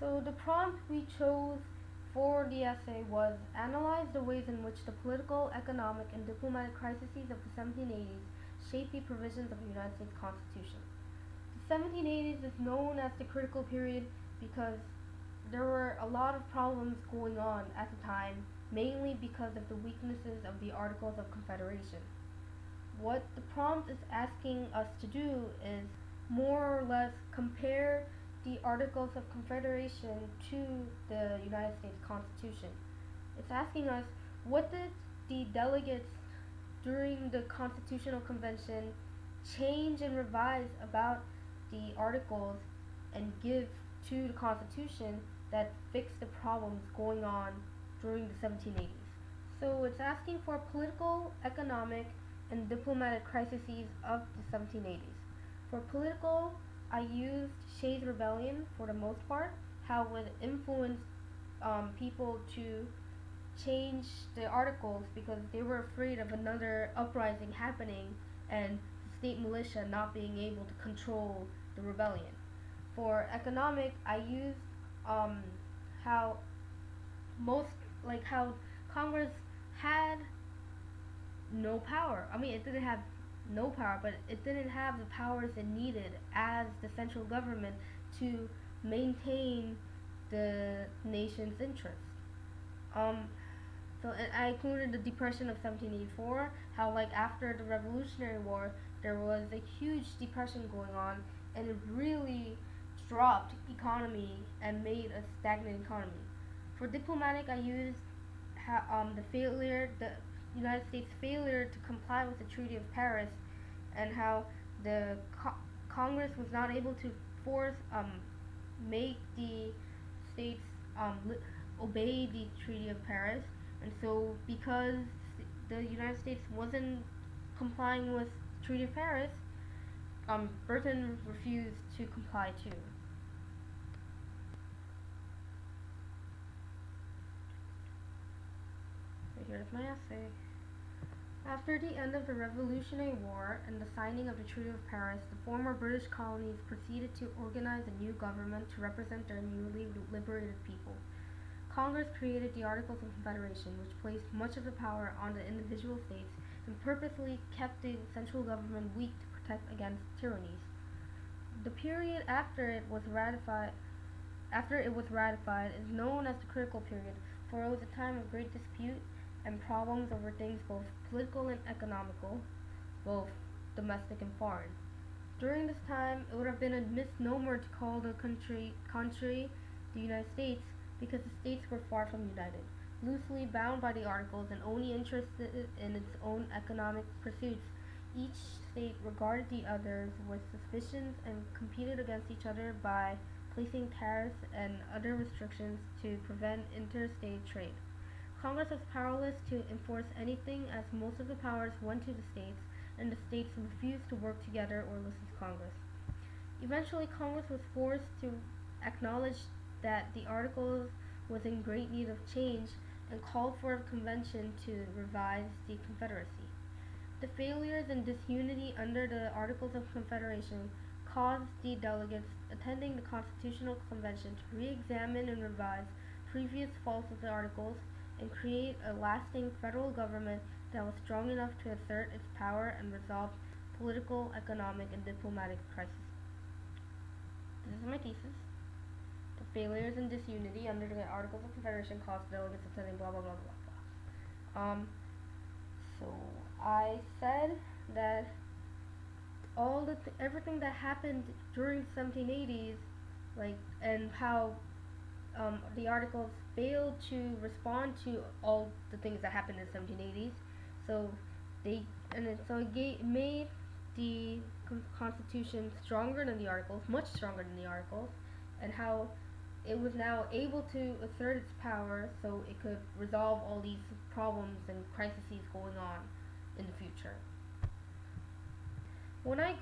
So the prompt we chose for the essay was analyze the ways in which the political, economic, and diplomatic crises of the 1780s shaped the provisions of the United States Constitution. The 1780s is known as the critical period because there were a lot of problems going on at the time, mainly because of the weaknesses of the Articles of Confederation. What the prompt is asking us to do is more or less compare the Articles of Confederation to the United States Constitution. It's asking us what did the delegates during the Constitutional Convention change and revise about the Articles and give to the Constitution that fixed the problems going on during the 1780s. So it's asking for political, economic, and diplomatic crises of the 1780s. For political, I used Shays' Rebellion for the most part, how it influenced people to change the articles because they were afraid of another uprising happening and the state militia not being able to control the rebellion. For economic, I used um, how most how Congress had no power. I mean, it didn't have no power, but it didn't have the powers it needed as the central government to maintain the nation's interests. Um, and I included the Depression of 1784, how like after the Revolutionary War, there was a huge depression going on, and it really dropped economy and made a stagnant economy. For diplomatic, I used the United States failure to comply with the Treaty of Paris, and how the Congress was not able to force make the states obey the Treaty of Paris, and so because the United States wasn't complying with the Treaty of Paris, Britain refused to comply too. So here's my essay. After the end of the Revolutionary War and the signing of the Treaty of Paris, the former British colonies proceeded to organize a new government to represent their newly liberated people. Congress created the Articles of Confederation, which placed much of the power on the individual states and purposely kept the central government weak to protect against tyrannies. The period after it was ratified is known as the critical period, for it was a time of great dispute and problems over things both political and economical, both domestic and foreign. During this time, it would have been a misnomer to call the country the United States because the states were far from united. Loosely bound by the Articles and only interested in its own economic pursuits, each state regarded the others with suspicions and competed against each other by placing tariffs and other restrictions to prevent interstate trade. Congress was powerless to enforce anything as most of the powers went to the states, and the states refused to work together or listen to Congress. Eventually, Congress was forced to acknowledge that the Articles was in great need of change and called for a convention to revise the Confederacy. The failures and disunity under the Articles of Confederation caused the delegates attending the Constitutional Convention to re-examine and revise previous faults of the Articles and create a lasting federal government that was strong enough to assert its power and resolve political, economic, and diplomatic crises. This is my thesis. The failures and disunity under the Articles of Confederation caused delegates attending blah blah blah blah blah. So I said that everything that happened during the 1780s, and how the articles failed to respond to all the things that happened in the 1780s. So it made the Constitution stronger than the Articles, much stronger than the Articles, and how it was now able to assert its power, so it could resolve all these problems and crises going on in the future. When I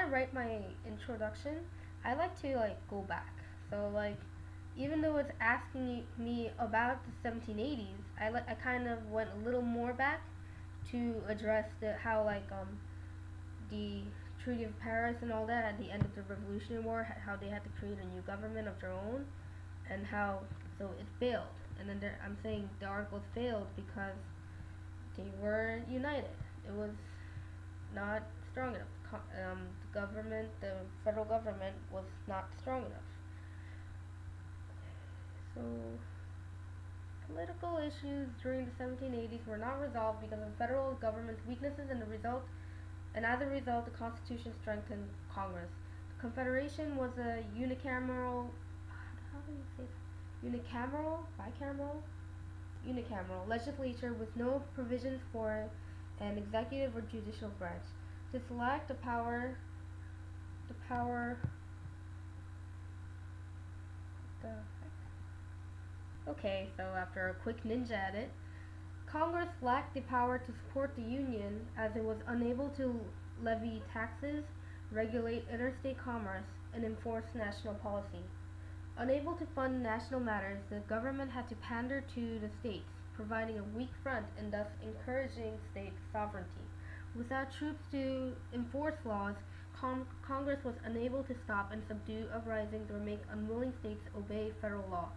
write my introduction, I like to go back. So even though it's asking me about the 1780s, I kind of went a little more back to address how the Treaty of Paris and all that at the end of the Revolutionary War, how they had to create a new government of their own. and how so it failed. And then I'm saying the articles failed because they weren't united. It was not strong enough. The federal government was not strong enough. So political issues during the 1780s were not resolved because of the federal government's weaknesses, and as a result, the Constitution strengthened Congress. The Confederation was a unicameral. How do you say it? Unicameral, bicameral, unicameral legislature with no provisions for an executive or judicial branch. This lacked the power. The Okay, so after a quick ninja edit, Congress lacked the power to support the Union as it was unable to levy taxes, regulate interstate commerce, and enforce national policy. Unable to fund national matters, the government had to pander to the states, providing a weak front and thus encouraging state sovereignty. Without troops to enforce laws, Congress was unable to stop and subdue uprisings or make unwilling states obey federal law.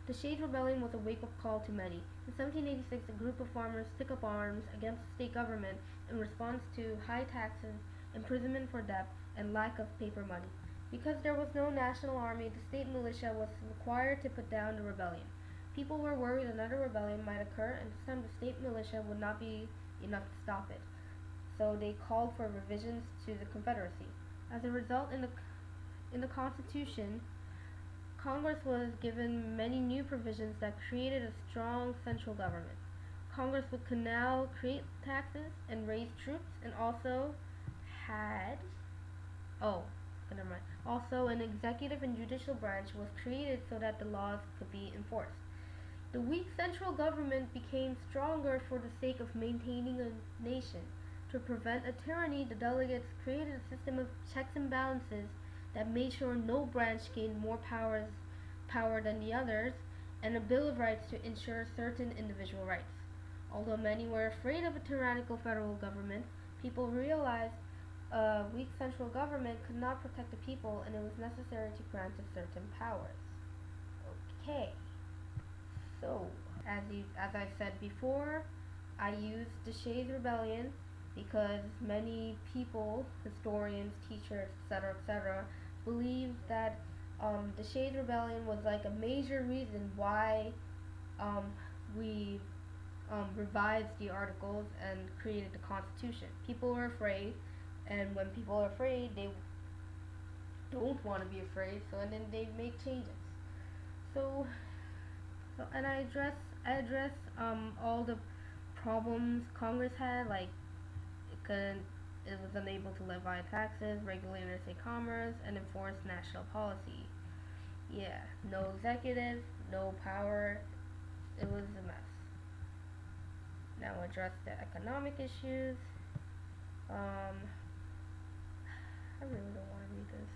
The Shades Rebellion was a wake-up call to many. In 1786, a group of farmers took up arms against the state government in response to high taxes, imprisonment for debt, and lack of paper money. Because there was no national army, the state militia was required to put down the rebellion. People were worried another rebellion might occur, and this time the state militia would not be enough to stop it. So they called for revisions to the Confederacy. As a result, in the Constitution, Congress was given many new provisions that created a strong central government. Congress could now create taxes and raise troops, and also had oh, never mind. Also, an executive and judicial branch was created so that the laws could be enforced. The weak central government became stronger for the sake of maintaining a nation. To prevent a tyranny, the delegates created a system of checks and balances that made sure no branch gained more power than the others, and a Bill of Rights to ensure certain individual rights. Although many were afraid of a tyrannical federal government, people realized a weak central government could not protect the people, and it was necessary to grant it certain powers. Okay, so as I said before, I used the Shades Rebellion because many people, historians, teachers, etc., believe that the Shades Rebellion was like a major reason why we revised the articles and created the Constitution. People were afraid, and when people are afraid, they don't want to be afraid, so and then they make changes. So, and I address all the problems Congress had, like it was unable to levy taxes, regulate interstate commerce, and enforce national policy. Yeah, no executive, no power. It was a mess. Now address the economic issues. I really don't want to read this.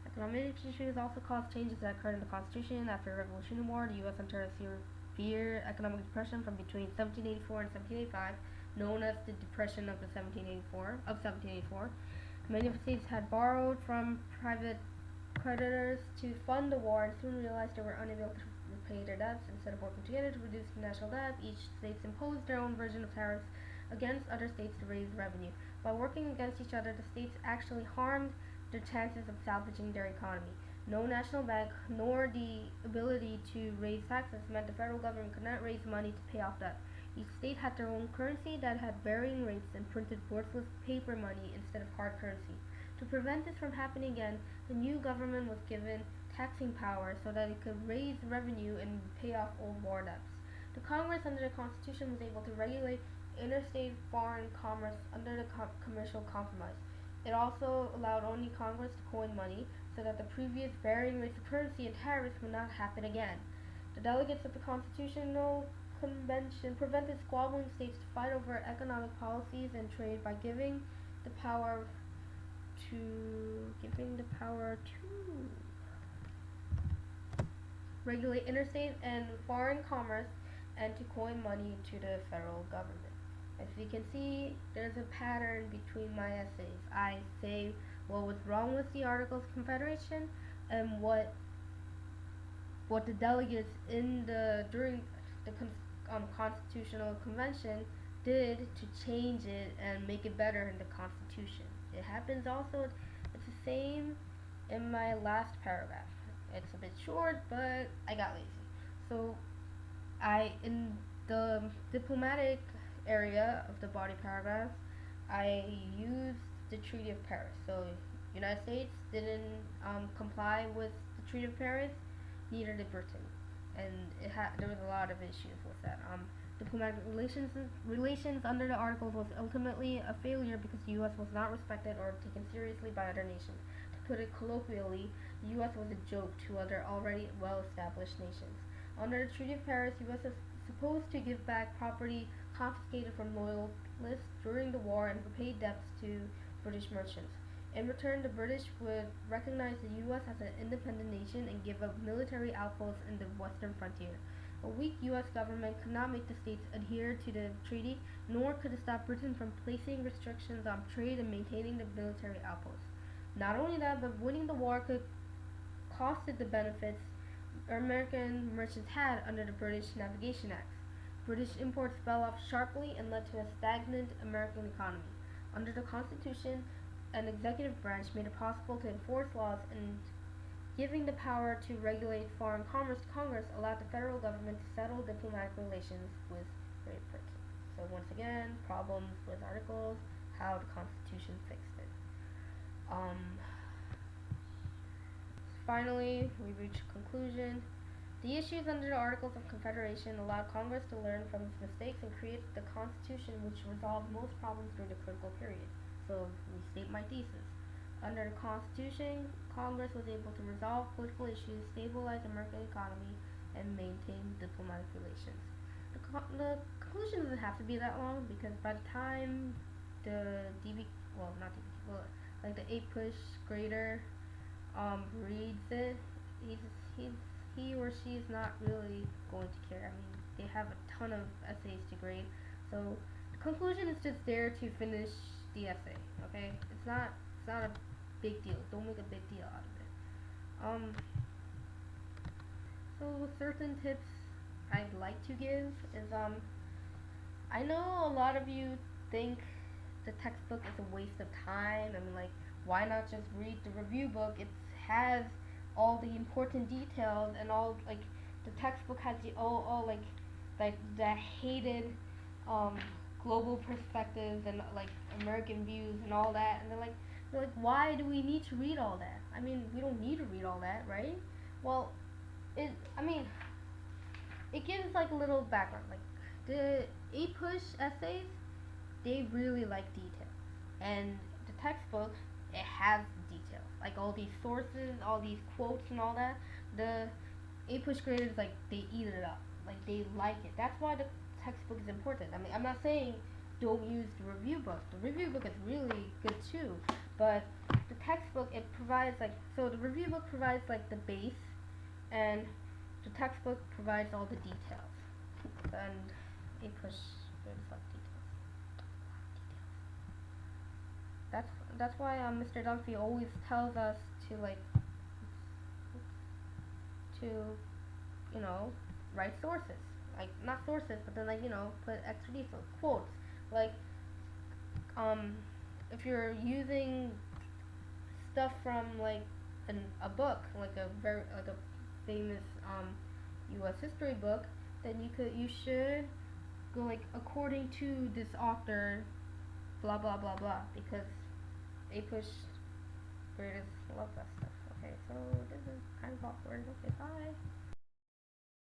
Economic issues also caused changes that occurred in the Constitution after the Revolutionary War. The U.S. entered a severe economic depression from between 1784 and 1785, known as the Depression of 1784. Many of the states had borrowed from private creditors to fund the war and soon realized they were unable to repay their debts. Instead of working together to reduce the national debt, each state imposed their own version of tariffs against other states to raise revenue. By working against each other, the states actually harmed their chances of salvaging their economy. No national bank nor the ability to raise taxes meant the federal government could not raise money to pay off debt. Each state had their own currency that had varying rates and printed worthless paper money instead of hard currency. To prevent this from happening again, the new government was given taxing power so that it could raise revenue and pay off old war debts. The Congress under the Constitution was able to regulate interstate foreign commerce under the Commercial Compromise. It also allowed only Congress to coin money so that the previous varying rates of currency and tariffs would not happen again. The delegates of the Constitutional Convention prevented squabbling states to fight over economic policies and trade by giving the power to regulate interstate and foreign commerce and to coin money to the federal government. As you can see, there's a pattern between my essays. I say what was wrong with the Articles of Confederation and what what the delegates in the during the constitutional convention did to change it and make it better in the constitution. It happens also. It's the same in my last paragraph. It's a bit short, but I got lazy. So I in the diplomatic area of the body paragraph, I used the Treaty of Paris. So United States didn't comply with the Treaty of Paris, neither did Britain, and there was a lot of issues with that. Diplomatic relations under the Articles was ultimately a failure because the U.S. was not respected or taken seriously by other nations. To put it colloquially, the U.S. was a joke to other already well-established nations. Under the Treaty of Paris, the U.S. is supposed to give back property confiscated from loyalists during the war and repay debts to British merchants. In return, the British would recognize the U.S. as an independent nation and give up military outposts in the western frontier. A weak U.S. government could not make the states adhere to the treaty, nor could it stop Britain from placing restrictions on trade and maintaining the military outposts. Not only that, but winning the war could costed the benefits American merchants had under the British Navigation Acts. British imports fell off sharply and led to a stagnant American economy. Under the Constitution, an executive branch made it possible to enforce laws, and giving the power to regulate foreign commerce to Congress allowed the federal government to settle diplomatic relations with Great Britain. So once again, problems with articles, how the Constitution fixed it. Finally, we reach a conclusion. The issues under the Articles of Confederation allowed Congress to learn from its mistakes and create the Constitution which resolved most problems during the critical period. So, restate my thesis. Under the Constitution, Congress was able to resolve political issues, stabilize the American economy, and maintain diplomatic relations. The conclusion doesn't have to be that long because by the time the like the 8-push grader reads it, he or she is not really going to care. I mean, they have a ton of essays to grade, so the conclusion is just there to finish the essay. Okay, it's not a big deal. Don't make a big deal out of it. So certain tips I'd like to give is I know a lot of you think the textbook is a waste of time. I mean, like, why not just read the review book? It has all the important details and all, like, the textbook has the all like the hated global perspectives and like American views and all that, and they're like, why do we need to read all that? I mean, we don't need to read all that, right? Well, it gives like a little background. Like the 8-push essays, they really like detail, and the textbook, it has details, like all these sources, all these quotes and all that. The 8-push graders, like, they eat it up, like they like it. That's why the textbook is important. I mean, I'm not saying don't use the review book. The review book is really good too, but the textbook, it provides like, so the review book provides like the base, and the textbook provides all the details. And 8-push graders like details. That's why Mr. Dunphy always tells us to like to write sources, like not sources, but then, like, put extra details, quotes, like if you're using stuff from like a book, like a famous U.S. history book, then you should go like according to this author, blah blah blah blah, because 8-push graders love that stuff. Okay, so this is kind of awkward. Okay, bye.